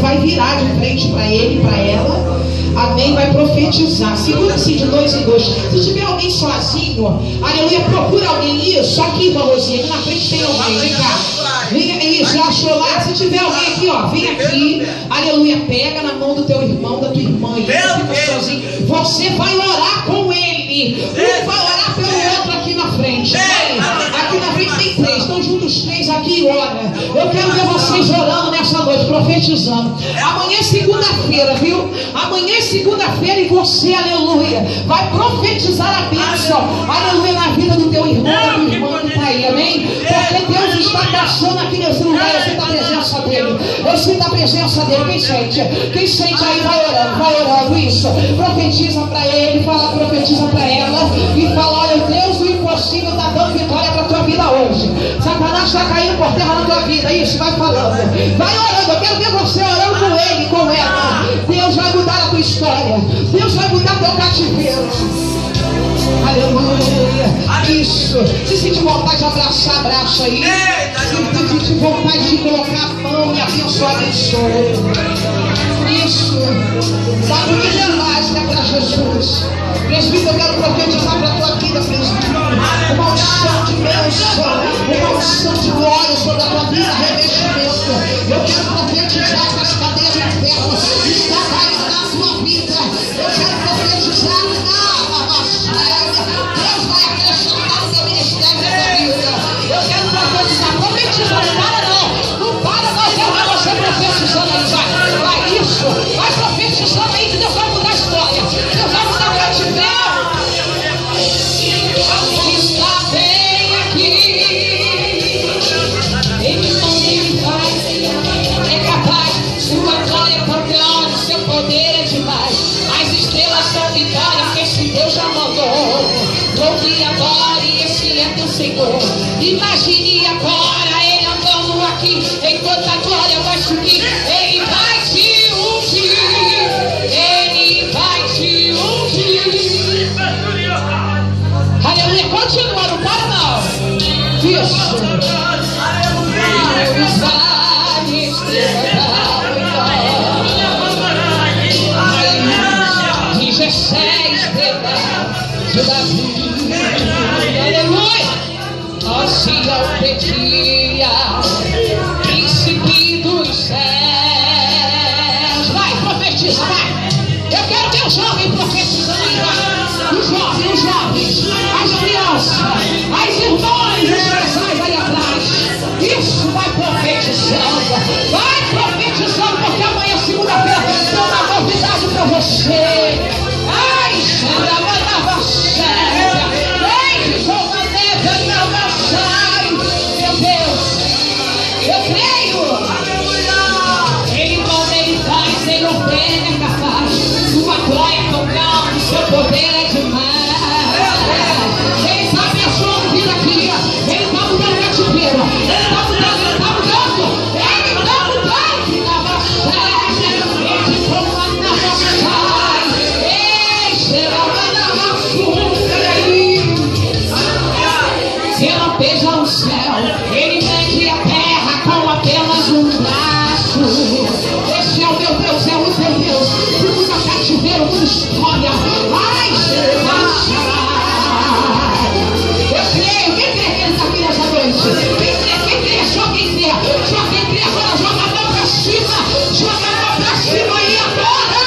vai virar de frente para ele, para ela. Amém, vai profetizar. Segura assim de 2 em 2. Se tiver alguém sozinho, aleluia, procura alguém. Isso, aqui, irmã Rosinha, na frente tem alguém. Vem cá. Venha, isso, já achou lá? Se tiver alguém aqui, ó, vem aqui. Aleluia, pega na mão do teu irmão, da tua irmã. E fica sozinho. Você vai orar com ele. Um vai orar pelo outro aqui na frente. Aqui na frente tem 3. Estão juntos os 3 aqui e ora. Eu quero ver vocês orando nessa noite, profetizando. Amanhã é segunda-feira, viu? Amanhã é segunda-feira e você, aleluia, vai profetizar a bênção, aleluia, na vida do teu irmão, da tua irmã que está aí, amém? Porque Deus está passando aqui nesse lugar. Eu sinto a presença dele. Eu sinto a presença dele. Quem sente? Quem sente aí vai orando isso. Profetiza para ele, profetiza para ela e fala: olha, Deus do impossível está dando vitória para a tua vida hoje. Satanás está caindo por terra na tua vida. Isso, vai falando, vai orando. Eu quero ver você orando com ele, com ela. Deus vai mudar a tua história. Deus vai mudar teu cativeiro. Aleluia. Isso. Se sentir vontade de abraçar, abraça aí. Se sentir vontade de colocar a mão e abençoar, abençoa. Isso. Dá humildade, né, para Jesus. Presbítero, eu quero profetizar para a tua vida, presbítero. Uma unção de bênção, uma unção de glória sobre a tua vida, revestimento. Eu quero profetizar que as cadeias do inferno estão caindo na tua vida. Eu quero profetizar Deus vai acrescentar o teu ministério na tua vida. Eu quero profetizar, profetiza, não para não, eu quero ver você profetizando aí, vai isso, vai profetizando aí que Deus vai mudar a história, Deus vai mudar o cativeiro. Está bem aqui, Ele não me faz, é capaz, sua glória é campeão, seu poder é demais, as estrelas são vitórias que esse Deus já mandou. Louve e adore, esse é teu Senhor. Imagine agora Ele andando aqui, enquanto a glória vai subir. Ele vai te ungir, Ele vai te ungir. Aleluia, continua, não para não. Isso. Os vales de Jessé estrela de Davi. Aleluia. Assim eu pedia, príncipe dos céus. Vai, profetiza, vai. Eu quero ver o jovem profetizando aí, vai. Os jovens, as crianças, as irmãs, os casais aí atrás. Isso, vai profetizando. Vai profetizando, porque amanhã, segunda-feira, tem uma novidade para você. Ai, Senhor, mandava sério. Ei, João, meu Deus, eu creio. Ele manda, ele faz, ele ordena, é capaz. Sua glória é tão grande, seu poder é demais. Ele está abençoando vida aqui. Ele está mudando o cativeiro. Ele está mudando, ele está mudando. Ele está mudando. Nova série, ele toma nova série. Ei, será uma nova surra aí. Ele lampeja o céu, ele mede a terra com apenas um braço. Esse é o meu Deus, é o teu Deus, que muda cativeiro, muda história. Ai, Jesus, eu creio. Quem crê que ele está aqui nessa noite? Quem crê, só quem crê. Só quem crê, agora joga a mão para cima. Joga a mão para cima e agora.